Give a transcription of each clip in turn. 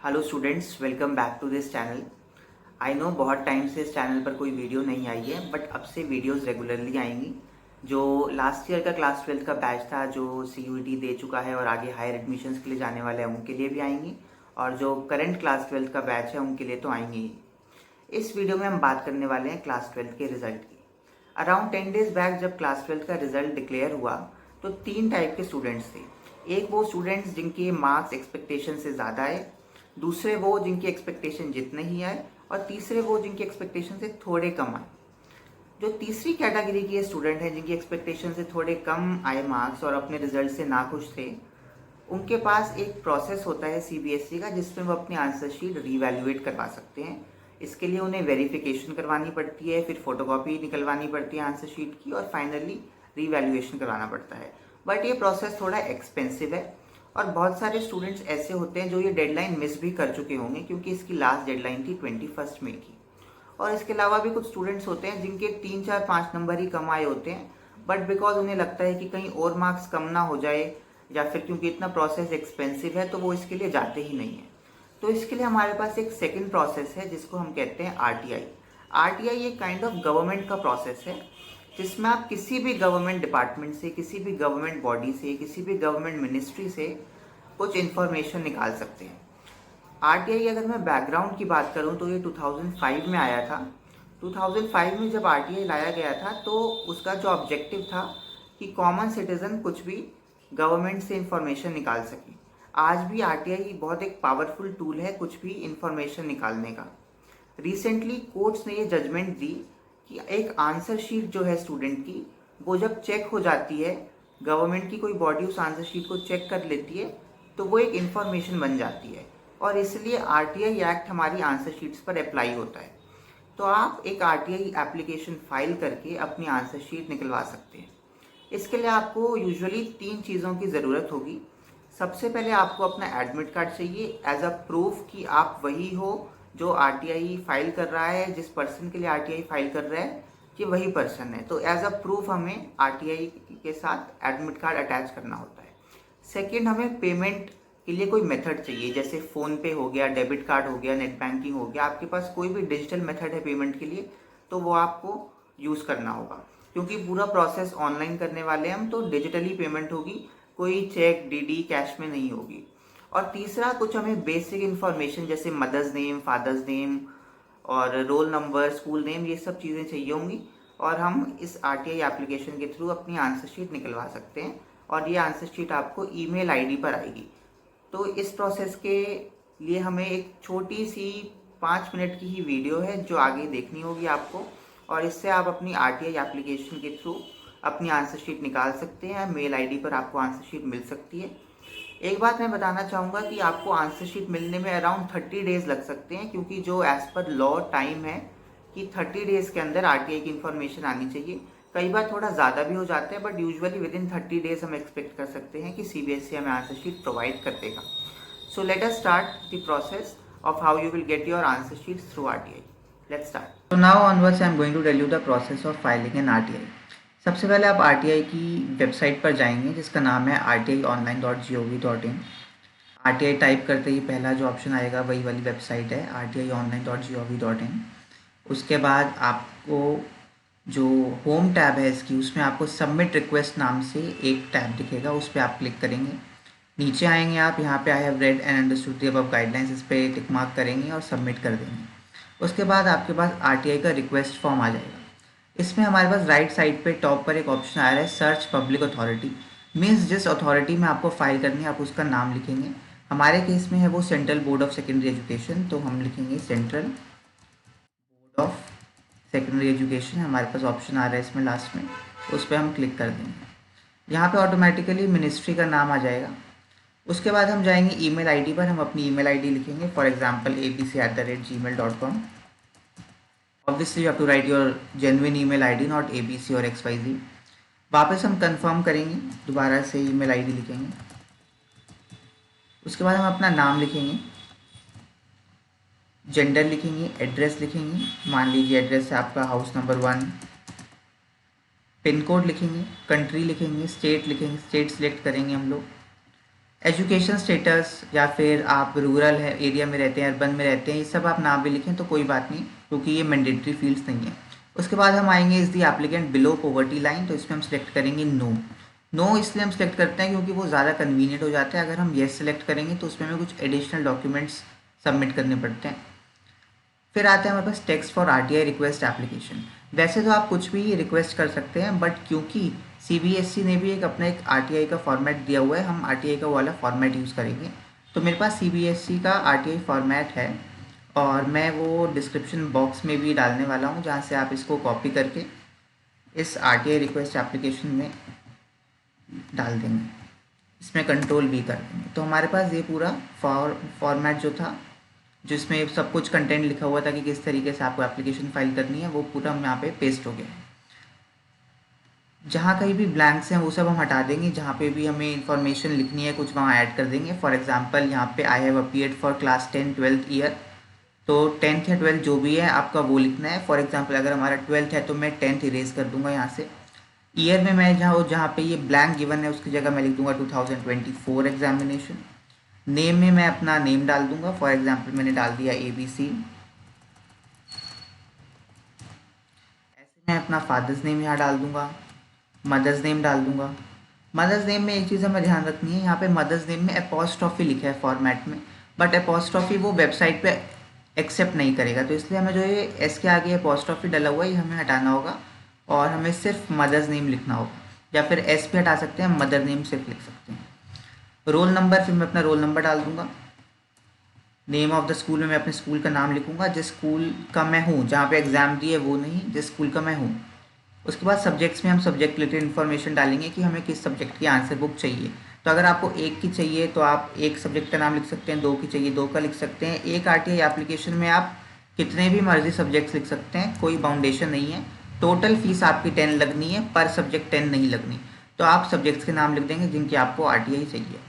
Hello students, welcome back to this channel. I know बहुत time से इस channel पर कोई वीडियो नहीं आई है, बट अब से वीडियोस रेगुलरली आएंगी। जो लास्ट ईयर का क्लास 12 का बैच था, जो CUET दे चुका है और आगे हायर एडमिशन्स के लिए जाने वाले हैं, उनके लिए भी आएंगी। और जो करंट क्लास 12 का बैच है, उनके लिए तो आएंगे ही। इस वीडियो में हम बात करने वाले हैं क्लास 12 के रिजल्ट की। अराउंड 10 डेज बैक जब क्लास 12 का रिजल्ट डिक्लेयर हुआ, तो 3 टाइप के स्टूडेंट्स थे। एक वो स्टूडेंट्स जिनके मार्क्स एक्सपेक्टेशन से ज़्यादा आए, दूसरे वो जिनकी एक्सपेक्टेशन जितने ही आए, और तीसरे वो जिनकी एक्सपेक्टेशन से थोड़े कम आए। जो तीसरी कैटेगरी के स्टूडेंट हैं, जिनकी एक्सपेक्टेशन से थोड़े कम आए मार्क्स और अपने रिजल्ट से नाखुश थे, उनके पास एक प्रोसेस होता है CBSE का, जिसमें वो अपनी आंसर शीट रीवैल्यूएट करवा सकते हैं। इसके लिए उन्हें वेरिफिकेशन करवानी पड़ती है, फिर फोटोकॉपी निकलवानी पड़ती है आंसर शीट की, और फाइनली रीवैल्यूएशन करवाना पड़ता है। बट ये प्रोसेस थोड़ा एक्सपेंसिव है, और बहुत सारे स्टूडेंट्स ऐसे होते हैं जो ये डेडलाइन मिस भी कर चुके होंगे, क्योंकि इसकी लास्ट डेडलाइन थी 21 मई की। और इसके अलावा भी कुछ स्टूडेंट्स होते हैं जिनके 3, 4, 5 नंबर ही कम आए होते हैं, बट बिकॉज उन्हें लगता है कि कहीं और मार्क्स कम ना हो जाए, या फिर क्योंकि इतना प्रोसेस एक्सपेंसिव है, तो वो इसके लिए जाते ही नहीं है। तो इसके लिए हमारे पास एक सेकंड प्रोसेस है, जिसको हम कहते हैं RTI। RTI एक काइंड ऑफ गवर्नमेंट का प्रोसेस है, जिसमें आप किसी भी गवर्नमेंट डिपार्टमेंट से, किसी भी गवर्नमेंट बॉडी से, किसी भी गवर्नमेंट मिनिस्ट्री से कुछ इन्फॉर्मेशन निकाल सकते हैं। RTI अगर मैं बैकग्राउंड की बात करूं, तो ये 2005 में आया था। 2005 में जब RTI लाया गया था, तो उसका जो ऑब्जेक्टिव था कि कॉमन सिटीजन कुछ भी गवर्नमेंट से इंफॉर्मेशन निकाल सके। आज भी RTI बहुत एक पावरफुल टूल है कुछ भी इंफॉर्मेशन निकालने का। रिसेंटली कोर्ट्स ने ये जजमेंट दी कि एक आंसर शीट जो है स्टूडेंट की, वो जब चेक हो जाती है, गवर्नमेंट की कोई बॉडी उस आंसर शीट को चेक कर लेती है, तो वो एक इंफॉर्मेशन बन जाती है, और इसलिए RTI एक्ट हमारी आंसर शीट्स पर अप्लाई होता है। तो आप एक RTI एप्लीकेशन फाइल करके अपनी आंसर शीट निकलवा सकते हैं। इसके लिए आपको यूजुअली 3 चीज़ों की ज़रूरत होगी। सबसे पहले आपको अपना एडमिट कार्ड चाहिए एज अ प्रूफ कि आप वही हो जो RTI फाइल कर रहा है, जिस पर्सन के लिए RTI फाइल कर रहा है कि वही पर्सन है। तो एज अ प्रूफ हमें RTI के साथ एडमिट कार्ड अटैच करना होता है। सेकेंड, हमें पेमेंट के लिए कोई मेथड चाहिए, जैसे फ़ोन पे हो गया, डेबिट कार्ड हो गया, नेट बैंकिंग हो गया। आपके पास कोई भी डिजिटल मेथड है पेमेंट के लिए, तो वो आपको यूज़ करना होगा, क्योंकि पूरा प्रोसेस ऑनलाइन करने वाले हैं हम, तो डिजिटली पेमेंट होगी, कोई चेक, DD, कैश में नहीं होगी। और तीसरा, कुछ हमें बेसिक इन्फॉर्मेशन जैसे मदर्स नेम, फादर्स नेम और रोल नंबर, स्कूल नेम, ये सब चीज़ें चाहिए होंगी, और हम इस RTI एप्लीकेशन के थ्रू अपनी आंसर शीट निकलवा सकते हैं, और ये आंसर शीट आपको ईमेल ID पर आएगी। तो इस प्रोसेस के लिए हमें एक छोटी सी 5 मिनट की ही वीडियो है जो आगे देखनी होगी आपको, और इससे आप अपनी RTI एप्लीकेशन के थ्रू अपनी आंसर शीट निकाल सकते हैं। मेल ID पर आपको आंसर शीट मिल सकती है। एक बात मैं बताना चाहूँगा कि आपको आंसर शीट मिलने में अराउंड 30 डेज़ लग सकते हैं, क्योंकि जो एज़ पर लॉ टाइम है कि 30 डेज़ के अंदर RTI की इन्फॉर्मेशन आनी चाहिए। कई बार थोड़ा ज़्यादा भी हो जाता है, but usually with in 30 days हम एक्सपेक्ट कर सकते हैं कि CBSE हमें आंसर शीट प्रोवाइड कर देगा। So let us start the process of how you will get your answer sheets through RTI. Let's start. So now onwards I am going to tell you the process of filing an RTI. सबसे पहले आप RTI की website पर जाएंगे, जिसका नाम है rtionline.gov.in। RTI type करते ही पहला जो ऑप्शन आएगा वही वाली वेबसाइट है, rtionline.gov.in। उसके बाद आपको जो होम टैब है इसकी, उसमें आपको सबमिट रिक्वेस्ट नाम से एक टैब दिखेगा, उस पर आप क्लिक करेंगे। नीचे आएंगे आप, यहाँ पे I have read and understood the above guidelines, इस पर टिक मार्क करेंगे और सबमिट कर देंगे। उसके बाद आपके पास RTI का रिक्वेस्ट फॉर्म आ जाएगा। इसमें हमारे पास राइट साइड पे टॉप पर एक ऑप्शन आ रहा है, सर्च पब्लिक अथॉरिटी। मीन्स जिस अथॉरिटी में आपको फाइल करनी है, आप उसका नाम लिखेंगे। हमारे केस में है वो central board of secondary education, तो हम लिखेंगे central board of secondary education. हमारे पास ऑप्शन आ रहा है इसमें लास्ट में, उस पर हम क्लिक कर देंगे। यहाँ पे ऑटोमेटिकली मिनिस्ट्री का नाम आ जाएगा। उसके बाद हम जाएंगे ईमेल ID पर, हम अपनी ईमेल ID लिखेंगे, for example abc@gmail.com। Obviously you have to write your genuine email ID, not ABC और XYZ। वापस हम कंफर्म करेंगे, दोबारा से ईमेल ID लिखेंगे। उसके बाद हम अपना नाम लिखेंगे, जेंडर लिखेंगे, एड्रेस लिखेंगे। मान लीजिए एड्रेस है आपका हाउस नंबर 1। पिन कोड लिखेंगे, कंट्री लिखेंगे, स्टेट लिखेंगे, स्टेट सिलेक्ट करेंगे हम लोग। एजुकेशन स्टेटस या फिर आप रूरल है एरिया में रहते हैं, अर्बन में रहते हैं, ये सब आप ना भी लिखें तो कोई बात नहीं, क्योंकि ये मैंडेटरी फील्ड्स नहीं है। उसके बाद हम आएंगे is the applicant below poverty line, तो इसमें हम सेलेक्ट करेंगे नो। नो इसलिए हम सेलेक्ट करते हैं क्योंकि वो ज़्यादा कन्वीनियंट हो जाता है। अगर हम येस सेलेक्ट करेंगे तो उसमें हमें कुछ एडिशनल डॉक्यूमेंट्स सबमिट करने पड़ते हैं। फिर आते हैं हमारे पास text for RTI request application. वैसे तो आप कुछ भी रिक्वेस्ट कर सकते हैं, बट क्योंकि सीबीएसई ने भी एक आरटीआई का फॉर्मेट दिया हुआ है, हम आरटीआई का वाला फॉर्मेट यूज़ करेंगे। तो मेरे पास सीबीएसई का आरटीआई फॉर्मेट है और मैं वो डिस्क्रिप्शन बॉक्स में भी डालने वाला हूँ, जहाँ से आप इसको कॉपी करके इस आरटीआई रिक्वेस्ट एप्लीकेशन में डाल देंगे, इसमें कंट्रोल भी कर देंगे। तो हमारे पास ये पूरा फॉर्मेट जो था, जिसमें सब कुछ कंटेंट लिखा हुआ था कि किस तरीके से आपको एप्लीकेशन फाइल करनी है, वो पूरा हम यहाँ पे पेस्ट हो गया है। जहाँ कहीं भी ब्लैंक्स हैं वो सब हम हटा देंगे, जहाँ पे भी हमें इन्फॉर्मेशन लिखनी है कुछ वहाँ ऐड कर देंगे। फॉर एग्जांपल यहाँ पे I have appeared for class 10-12th year, तो 10th या 12th जो भी है आपका वो लिखना है। फॉर एग्जांपल अगर हमारा 12th है तो मैं 10th इरेज कर दूंगा यहाँ से। ईयर में मैं जहाँ पे ये ब्लैंक गिवन है उसकी जगह मैं लिख दूंगा 2024 एग्जामिनेशन। नेम में मैं अपना नेम डाल दूंगा, फॉर एग्जांपल मैंने डाल दिया ABC। ऐसे मैं अपना फादर्स नेम यहाँ डाल दूंगा, मदर्स नेम डाल दूंगा। मदर्स नेम में एक चीज़ हमें ध्यान रखनी है, यहाँ पे मदर्स नेम में एपोस्ट्रॉफी लिखा है फॉर्मेट में, बट एपोस्ट्रॉफी वो वेबसाइट पे एक्सेप्ट नहीं करेगा, तो इसलिए हमें जो ये एस के आगे एपोस्ट्रॉफी डला हुआ है ये हमें हटाना होगा और हमें सिर्फ मदर्स नेम लिखना होगा, या फिर एस भी हटा सकते हैं, मदर नेम सिर्फ लिख सकते हैं। रोल नंबर, फिर मैं अपना रोल नंबर डाल दूंगा। नेम ऑफ द स्कूल में मैं अपने स्कूल का नाम लिखूंगा, जिस स्कूल का मैं हूँ, जहाँ पे एग्ज़ाम दिए वो नहीं, जिस स्कूल का मैं हूँ। उसके बाद सब्जेक्ट्स में हम सब्जेक्ट रिलेटेड इन्फॉर्मेशन डालेंगे कि हमें किस सब्जेक्ट की आंसर बुक चाहिए। तो अगर आपको एक की चाहिए तो आप एक सब्जेक्ट का नाम लिख सकते हैं, 2 की चाहिए 2 का लिख सकते हैं। एक आरटीआई एप्लीकेशन में आप कितने भी मर्जी सब्जेक्ट्स लिख सकते हैं, कोई बाउंडेशन नहीं है। टोटल फीस आपकी 10 लगनी है, पर सब्जेक्ट 10 नहीं लगनी। तो आप सब्जेक्ट्स के नाम लिख देंगे जिनकी आपको आरटीआई चाहिए।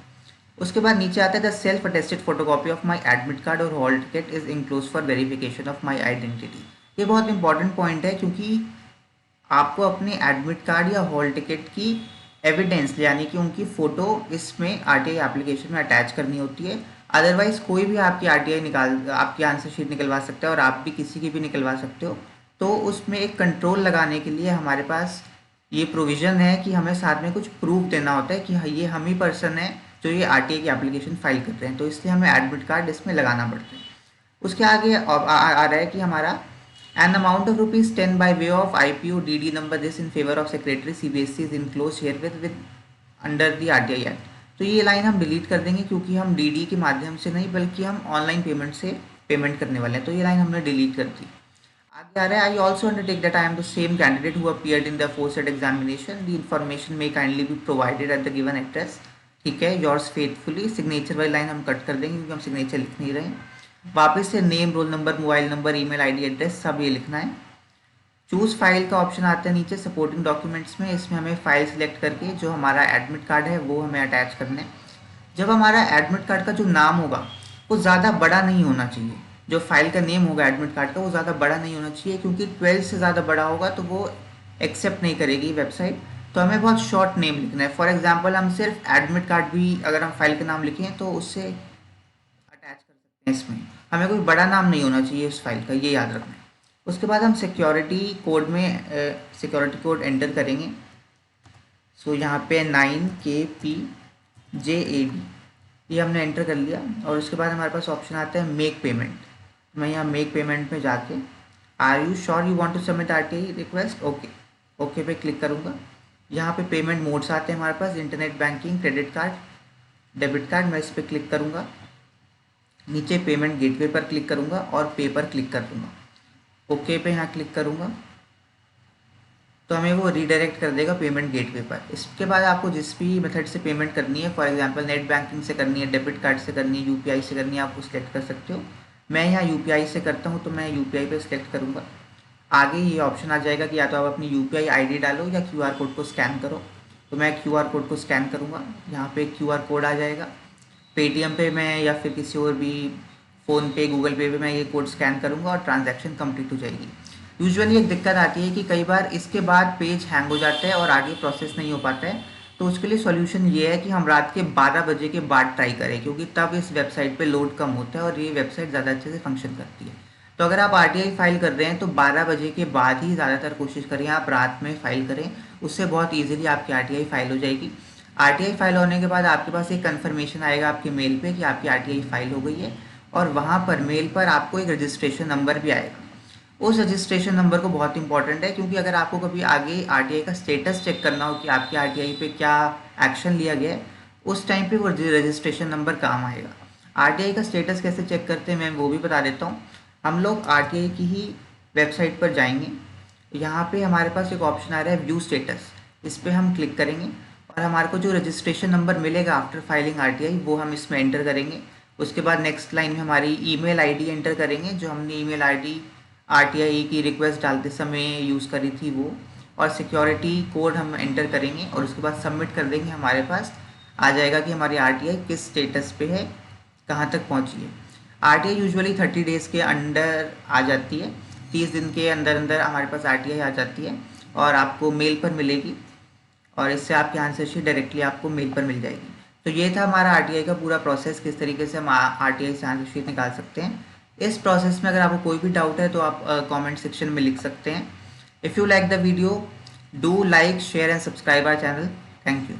उसके बाद नीचे आता है the self attested photocopy of my admit card और hall ticket is enclose for verification of my identity. ये बहुत इंपॉर्टेंट पॉइंट है, क्योंकि आपको अपने एडमिट कार्ड या हॉल टिकट की एविडेंस यानी कि उनकी फ़ोटो इसमें आरटीआई एप्लीकेशन में अटैच करनी होती है। अदरवाइज़ कोई भी आपकी आपकी आंसर शीट निकलवा सकता है और आप भी किसी की भी निकलवा सकते हो। तो उसमें एक कंट्रोल लगाने के लिए हमारे पास ये प्रोविज़न है कि हमें साथ में कुछ प्रूफ देना होता है कि ये हम ही पर्सन है जो ये आरटीआई की एप्लीकेशन फाइल कर रहे हैं, तो इसलिए हमें एडमिट कार्ड इसमें लगाना पड़ता है। उसके आगे आ रहा है कि हमारा an amount of rupees 10 by way of IPO DD number this in favor of secretary CBSE is enclosed herewith with under the RTI Act। तो ये लाइन हम डिलीट कर देंगे, क्योंकि हम डीडी के माध्यम से नहीं बल्कि हम ऑनलाइन पेमेंट से पेमेंट करने वाले हैं, तो ये लाइन हमने डिलीट कर दी। आगे आ रहा है I also undertake that I am the same candidate who appeared in the aforesaid examination, the information may kindly be provided at the given address. ठीक है, योर्स फेथफुली। सिग्नेचर वाली लाइन हम कट कर देंगे क्योंकि हम सिग्नेचर लिख नहीं रहे हैं। वापस से name, roll number, mobile number, email ID, address सब ये लिखना है। चूज़ फाइल का ऑप्शन आता है नीचे सपोर्टिंग डॉक्यूमेंट्स में, इसमें हमें फाइल सिलेक्ट करके जो हमारा एडमिट कार्ड है वो हमें अटैच करना है। जब हमारा एडमिट कार्ड का जो नाम होगा वो ज़्यादा बड़ा नहीं होना चाहिए, जो फाइल का नेम होगा एडमिट कार्ड का वो ज़्यादा बड़ा नहीं होना चाहिए, क्योंकि 12 से ज़्यादा बड़ा होगा तो वो एक्सेप्ट नहीं करेगी वेबसाइट। तो हमें बहुत शॉर्ट नेम लिखना है। फॉर एग्जाम्पल हम सिर्फ एडमिट कार्ड भी अगर हम फाइल का नाम लिखें तो उससे अटैच कर सकते हैं, इसमें हमें कोई बड़ा नाम नहीं होना चाहिए उस फाइल का, ये याद रखना है। उसके बाद हम सिक्योरिटी कोड में सिक्योरिटी कोड एंटर करेंगे। सो यहाँ पे 9KPJAD ये हमने एंटर कर लिया, और उसके बाद हमारे पास ऑप्शन आता है मेक पेमेंट। मैं यहाँ मेक पेमेंट में जाके are you sure you want to submit RTI request, okay पे क्लिक करूँगा। यहाँ पे पेमेंट मोड्स आते हैं हमारे पास, internet banking, credit card, debit card. मैं इस पर क्लिक करूँगा, नीचे पेमेंट गेटवे पर क्लिक करूँगा और पे पर क्लिक कर दूँगा। ओके पे यहाँ क्लिक करूँगा तो हमें वो रीडायरेक्ट कर देगा पेमेंट गेटवे पर। इसके बाद आपको जिस भी मेथड से पेमेंट करनी है, फॉर एग्जांपल नेट बैंकिंग से करनी है, डेबिट कार्ड से करनी है, यूपीआई से करनी है, आप वो सिलेक्ट कर सकते हो। मैं यहाँ यूपीआई से करता हूँ तो मैं यूपीआई पे सिलेक्ट करूँगा। आगे ये ऑप्शन आ जाएगा कि या तो आप अपनी यूपीआई आईडी डालो या क्यूआर कोड को स्कैन करो। तो मैं क्यूआर कोड को स्कैन करूँगा, यहाँ पे क्यूआर कोड आ जाएगा। पेटीएम पे मैं या फिर किसी और भी फ़ोनपे, गूगल पे मैं ये कोड स्कैन करूँगा और ट्रांजैक्शन कंप्लीट हो जाएगी। यूजुअली एक दिक्कत आती है कि कई बार इसके बाद पेज हैंग हो जाता है और आगे प्रोसेस नहीं हो पाता है। तो उसके लिए सॉल्यूशन ये है कि हम रात के 12 बजे के बाद ट्राई करें, क्योंकि तब इस वेबसाइट पे लोड कम होता है और ये वेबसाइट ज़्यादा अच्छे से फंक्शन करती है। तो अगर आप आरटीआई फाइल कर रहे हैं तो 12 बजे के बाद ही ज़्यादातर कोशिश करें आप रात में फाइल करें, उससे बहुत ईजिली आपकी आरटीआई फाइल हो जाएगी। आरटीआई फाइल होने के बाद आपके पास एक कन्फर्मेशन आएगा आपके मेल पे कि आपकी आरटीआई फाइल हो गई है, और वहाँ पर मेल पर आपको एक रजिस्ट्रेशन नंबर भी आएगा। उस रजिस्ट्रेशन नंबर को बहुत इंपॉर्टेंट है, क्योंकि अगर आपको कभी आगे आरटीआई का स्टेटस चेक करना हो कि आपके आरटीआई पे क्या एक्शन लिया गया है, उस टाइम पे वो रजिस्ट्रेशन नंबर काम आएगा। आरटीआई का स्टेटस कैसे चेक करते हैं मैं वो भी बता देता हूँ। हम लोग आरटीआई की ही वेबसाइट पर जाएंगे, यहाँ पे हमारे पास एक ऑप्शन आ रहा है व्यू स्टेटस, इस पर हम क्लिक करेंगे और हमारे को जो रजिस्ट्रेशन नंबर मिलेगा आफ्टर फाइलिंग आरटीआई वो हम इसमें एंटर करेंगे। उसके बाद नेक्स्ट लाइन में हमारी ईमेल आईडी एंटर करेंगे, जो हमने ईमेल आईडी आरटीआई की रिक्वेस्ट डालते समय यूज़ करी थी वो, और सिक्योरिटी कोड हम एंटर करेंगे और उसके बाद सबमिट कर देंगे। हमारे पास आ जाएगा कि हमारी आरटीआई किस स्टेटस पे है, कहाँ तक पहुँची है। आरटीआई यूजुअली 30 डेज़ के अंडर आ जाती है, 30 दिन के अंदर अंदर हमारे पास आरटीआई आ जाती है और आपको मेल पर मिलेगी, और इससे आपकी आंसर शीट डायरेक्टली आपको मेल पर मिल जाएगी। तो ये था हमारा आरटीआई का पूरा प्रोसेस, किस तरीके से हम आरटीआई से आंसर शीट निकाल सकते हैं। इस प्रोसेस में अगर आपको कोई भी डाउट है तो आप कमेंट सेक्शन में लिख सकते हैं। If you like the video, do like, share and subscribe our channel. Thank you.